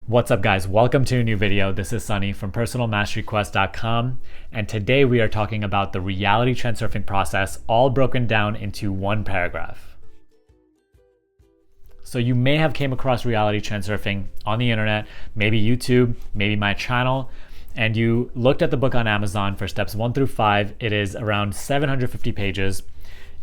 What's up, guys? Welcome to a new video. This is Sunny from personalmasteryquest.com, and today we are talking about the reality transurfing process, all broken down into one paragraph. So you may have came across reality transurfing on the internet, maybe YouTube, maybe my channel, and you looked at the book on Amazon for steps 1 through 5. It is around 750 pages,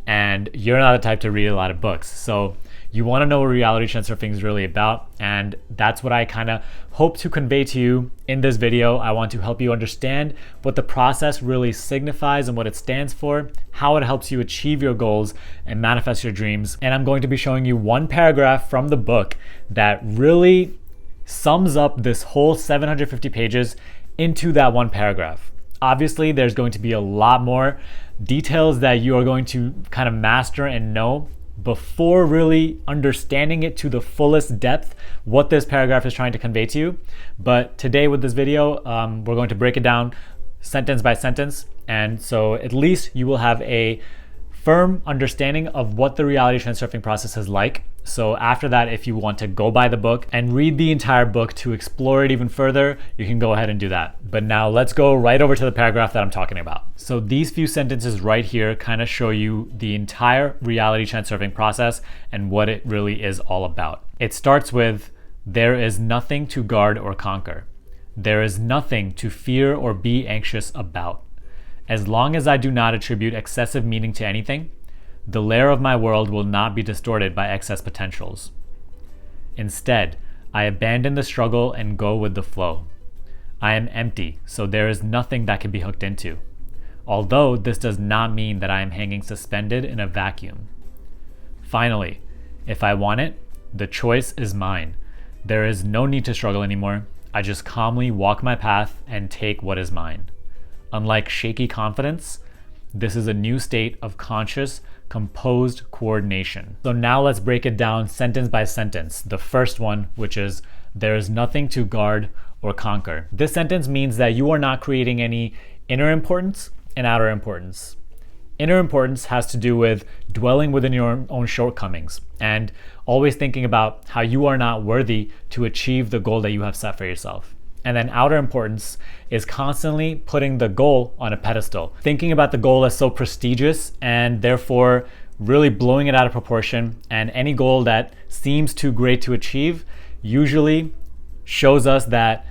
and you're not the type to read a lot of books. So you want to know what reality transurfing is really about, and that's what I kind of hope to convey to you in this video. I want to help you understand what the process really signifies and what it stands for, how it helps you achieve your goals and manifest your dreams. And I'm going to be showing you one paragraph from the book that really sums up this whole 750 pages into that one paragraph. Obviously, there's going to be a lot more details that you are going to kind of master and know before really understanding it to the fullest depth, what this paragraph is trying to convey to you. But today with this video, we're going to break it down sentence by sentence. And so at least you will have a firm understanding of what the reality transurfing process is like. So after that, if you want to go buy the book and read the entire book to explore it even further, you can go ahead and do that. But now let's go right over to the paragraph that I'm talking about. So these few sentences right here kind of show you the entire reality transurfing process and what it really is all about. It starts with, there is nothing to guard or conquer. There is nothing to fear or be anxious about. As long as I do not attribute excessive meaning to anything, the layer of my world will not be distorted by excess potentials. Instead, I abandon the struggle and go with the flow. I am empty, so there is nothing that can be hooked into. Although this does not mean that I am hanging suspended in a vacuum. Finally, if I want it, the choice is mine. There is no need to struggle anymore. I just calmly walk my path and take what is mine. Unlike shaky confidence, this is a new state of conscious, composed coordination. So now let's break it down sentence by sentence. The first one, which is, there is nothing to guard or conquer. This sentence means that you are not creating any inner importance and outer importance. Inner importance has to do with dwelling within your own shortcomings and always thinking about how you are not worthy to achieve the goal that you have set for yourself. And then outer importance is constantly putting the goal on a pedestal, thinking about the goal as so prestigious and therefore really blowing it out of proportion. And any goal that seems too great to achieve usually shows us that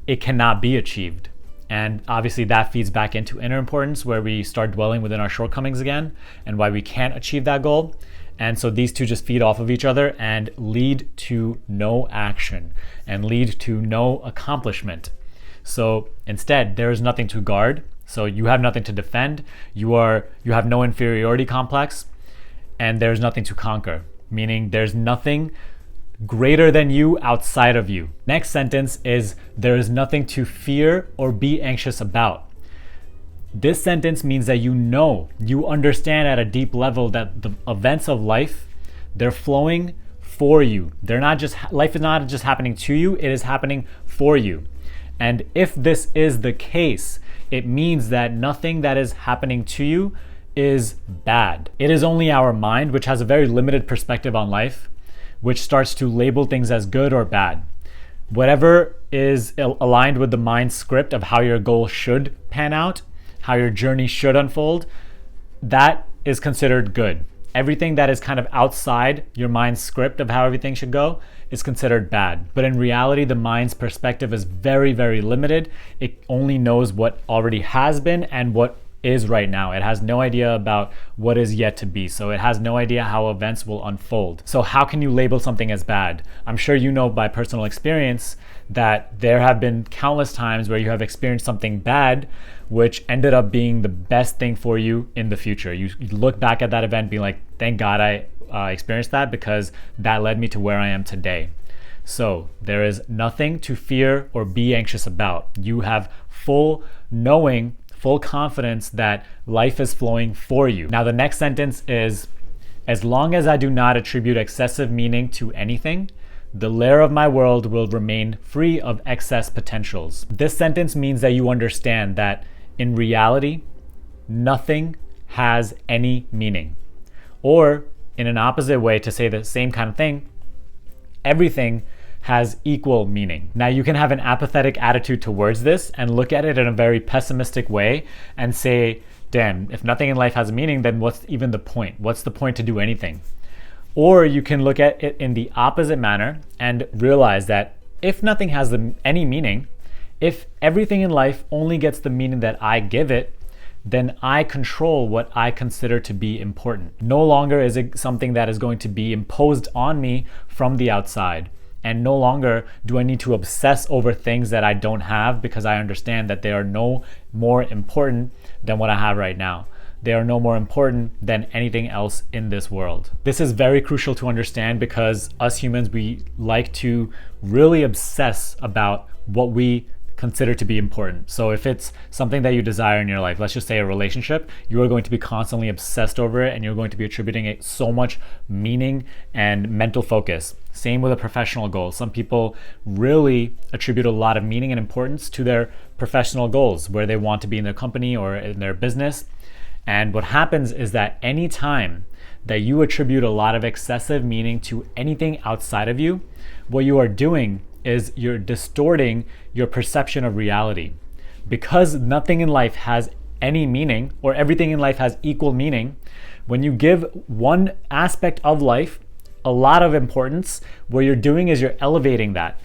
it cannot be achieved. And obviously that feeds back into inner importance, where we start dwelling within our shortcomings again and why we can't achieve that goal. And so these two just feed off of each other and lead to no action and lead to no accomplishment. So instead, there is nothing to guard. So you have nothing to defend. You have no inferiority complex, and there's nothing to conquer, meaning there's nothing greater than you outside of you. Next sentence is, there is nothing to fear or be anxious about. This sentence means that you understand at a deep level that the events of life, they're flowing for you. Life is not just happening to you, it is happening for you. And if this is the case, it means that nothing that is happening to you is bad. It is only our mind, which has a very limited perspective on life, which starts to label things as good or bad. Whatever is aligned with the mind's script of how your goal should pan out, how your journey should unfold, that is considered good. Everything that is kind of outside your mind's script of how everything should go is considered bad. But in reality, the mind's perspective is very, very limited. It only knows what already has been and what is right now. It has no idea about what is yet to be. So it has no idea how events will unfold. So how can you label something as bad? I'm sure you know by personal experience that there have been countless times where you have experienced something bad which ended up being the best thing for you in the future. You look back at that event being like, thank God I experienced that, because that led me to where I am today. So there is nothing to fear or be anxious about. You have full knowing, full confidence that life is flowing for you. Now the next sentence is, as long as I do not attribute excessive meaning to anything, the layer of my world will remain free of excess potentials. This sentence means that you understand that in reality, nothing has any meaning. Or in an opposite way to say the same kind of thing, everything has equal meaning. Now, you can have an apathetic attitude towards this and look at it in a very pessimistic way and say, damn, if nothing in life has a meaning, then what's even the point? What's the point to do anything? Or you can look at it in the opposite manner and realize that if nothing has any meaning, if everything in life only gets the meaning that I give it, then I control what I consider to be important. No longer is it something that is going to be imposed on me from the outside. And no longer do I need to obsess over things that I don't have, because I understand that they are no more important than what I have right now. They are no more important than anything else in this world. This is very crucial to understand, because us humans, we like to really obsess about what we consider to be important. So if it's something that you desire in your life, let's just say a relationship, you are going to be constantly obsessed over it, and you're going to be attributing it so much meaning and mental focus. Same with a professional goal. Some people really attribute a lot of meaning and importance to their professional goals, where they want to be in their company or in their business. And what happens is that anytime that you attribute a lot of excessive meaning to anything outside of you, what you are doing is you're distorting your perception of reality. Because nothing in life has any meaning, or everything in life has equal meaning, when you give one aspect of life a lot of importance, what you're doing is you're elevating that.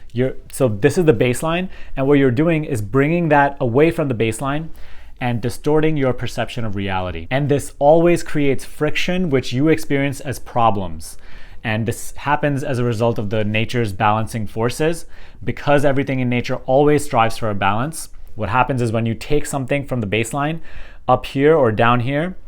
So this is the baseline, and what you're doing is bringing that away from the baseline and distorting your perception of reality. And this always creates friction, which you experience as problems. And this happens as a result of the nature's balancing forces. Because everything in nature always strives for a balance, what happens is when you take something from the baseline up here or down here,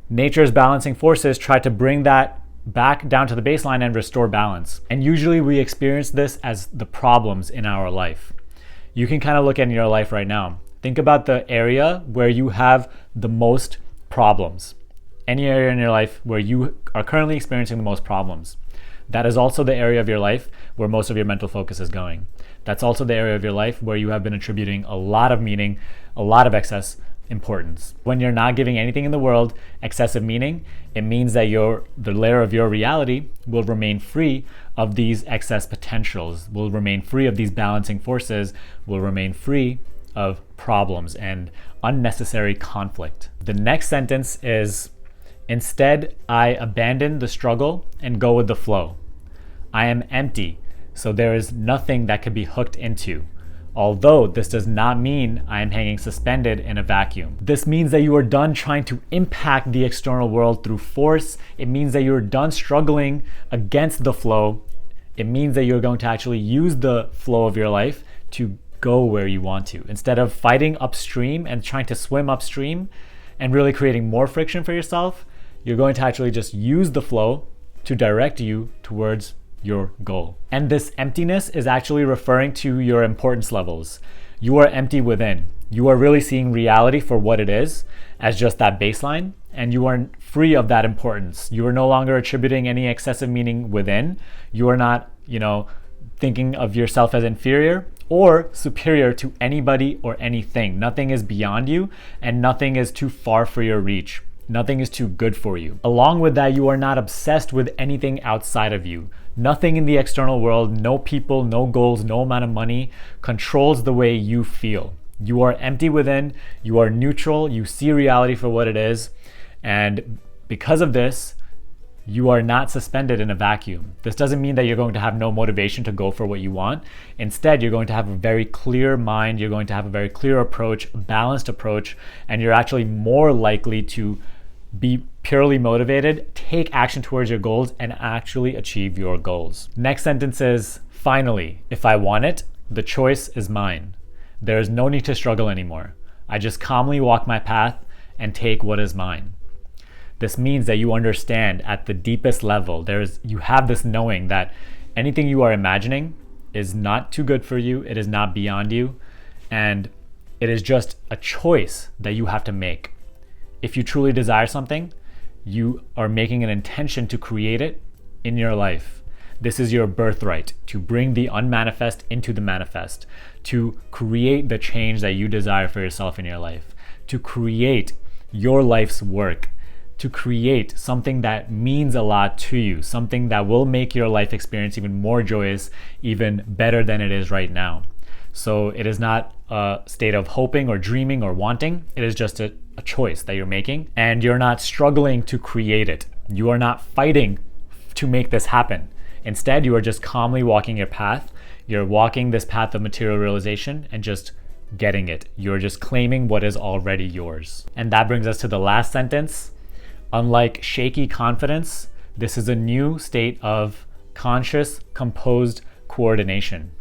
nature's balancing forces try to bring that back down to the baseline and restore balance. And usually we experience this as the problems in our life. You can kind of look at your life right now. Think about the area where you have the most problems. Any area in your life where you are currently experiencing the most problems. That is also the area of your life where most of your mental focus is going. That's also the area of your life where you have been attributing a lot of meaning, a lot of excess importance. When you're not giving anything in the world excessive meaning, it means that the layer of your reality will remain free of these excess potentials, will remain free of these balancing forces, will remain free of problems and unnecessary conflict. The next sentence is, instead, I abandon the struggle and go with the flow. I am empty, so there is nothing that could be hooked into. Although this does not mean I am hanging suspended in a vacuum. This means that you are done trying to impact the external world through force. It means that you're done struggling against the flow. It means that you're going to actually use the flow of your life to go where you want to. Instead of fighting upstream and trying to swim upstream and really creating more friction for yourself, you're going to actually just use the flow to direct you towards your goal. And this emptiness is actually referring to your importance levels. You are empty within. You are really seeing reality for what it is, as just that baseline, and you are free of that importance. You are no longer attributing any excessive meaning within. You are not, thinking of yourself as inferior or superior to anybody or anything. Nothing is beyond you, and nothing is too far for your reach. Nothing is too good for you. Along with that, you are not obsessed with anything outside of you. Nothing in the external world, no people, no goals, no amount of money controls the way you feel. You are empty within, you are neutral, you see reality for what it is, and because of this, you are not suspended in a vacuum. This doesn't mean that you're going to have no motivation to go for what you want. Instead, you're going to have a very clear mind, you're going to have a very clear approach, a balanced approach, and you're actually more likely to be purely motivated, take action towards your goals, and actually achieve your goals. Next sentence is, finally, if I want it, the choice is mine. There is no need to struggle anymore. I just calmly walk my path and take what is mine. This means that you understand at the deepest level, you have this knowing that anything you are imagining is not too good for you, it is not beyond you, and it is just a choice that you have to make. If you truly desire something, you are making an intention to create it in your life. This is your birthright, to bring the unmanifest into the manifest, to create the change that you desire for yourself in your life, to create your life's work. to create something that means a lot to you, something that will make your life experience even more joyous, even better than it is right now. So it is not a state of hoping or dreaming or wanting. It is just a choice that you're making, and you're not struggling to create it. You are not fighting to make this happen. Instead, you are just calmly walking your path. You're walking this path of material realization and just getting it. You're just claiming what is already yours. And that brings us to the last sentence. Unlike shaky confidence, this is a new state of conscious, composed coordination.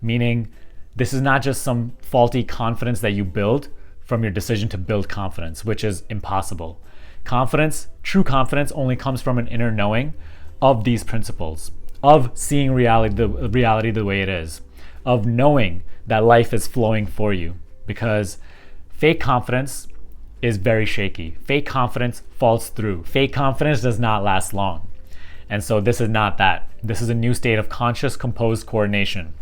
Meaning, this is not just some faulty confidence that you build from your decision to build confidence, which is impossible. Confidence, true confidence, only comes from an inner knowing of these principles, of seeing reality the way it is, of knowing that life is flowing for you. Because fake confidence is very shaky. Fake confidence falls through. Fake confidence does not last long. And so this is not that. This is a new state of conscious, composed coordination,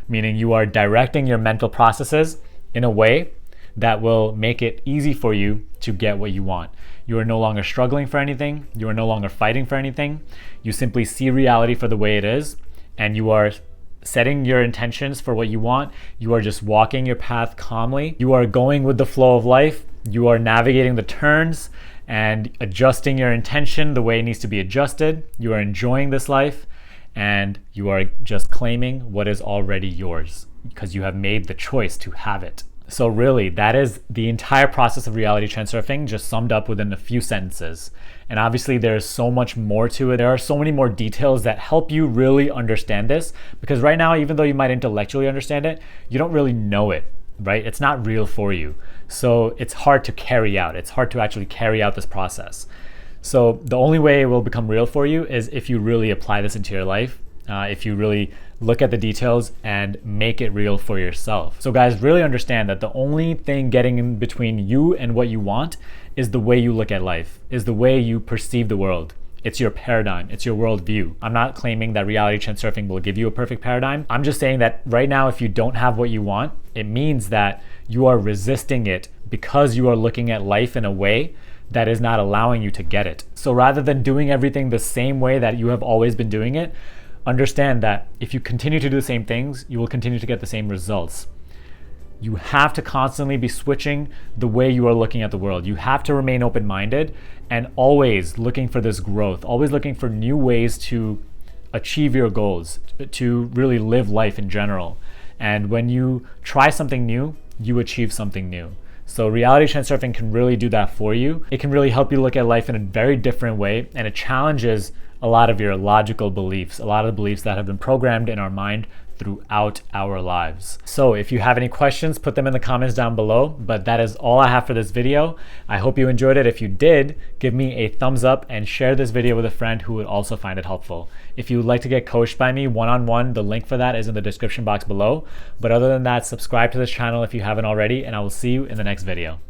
meaning you are directing your mental processes in a way that will make it easy for you to get what you want. You are no longer struggling for anything. You are no longer fighting for anything. You simply see reality for the way it is, and you are setting your intentions for what you want. You are just walking your path calmly. You are going with the flow of life. You are navigating the turns and adjusting your intention the way it needs to be adjusted. You are enjoying this life, and you are just claiming what is already yours because you have made the choice to have it. So really, that is the entire process of reality transurfing, just summed up within a few sentences. And obviously there's so much more to it. There are so many more details that help you really understand this, because right now, even though you might intellectually understand it, you don't really know it, right? It's not real for you. So it's hard to carry out. It's hard to actually carry out this process. So the only way it will become real for you is if you really apply this into your life, if you really look at the details and make it real for yourself. So guys, really understand that the only thing getting in between you and what you want is the way you look at life, is the way you perceive the world. It's your paradigm, it's your worldview. I'm not claiming that reality transurfing will give you a perfect paradigm. I'm just saying that right now, if you don't have what you want, it means that you are resisting it because you are looking at life in a way that is not allowing you to get it. So rather than doing everything the same way that you have always been doing it, understand that if you continue to do the same things, you will continue to get the same results. You have to constantly be switching the way you are looking at the world. You have to remain open-minded and always looking for this growth, always looking for new ways to achieve your goals, to really live life in general. And when you try something new, you achieve something new. So reality transurfing can really do that for you. It can really help you look at life in a very different way, and it challenges a lot of your logical beliefs, a lot of the beliefs that have been programmed in our mind throughout our lives. So if you have any questions, put them in the comments down below, but that is all I have for this video. I hope you enjoyed it. If you did, give me a thumbs up and share this video with a friend who would also find it helpful. If you would like to get coached by me one-on-one, the link for that is in the description box below. But other than that, subscribe to this channel if you haven't already, and I will see you in the next video.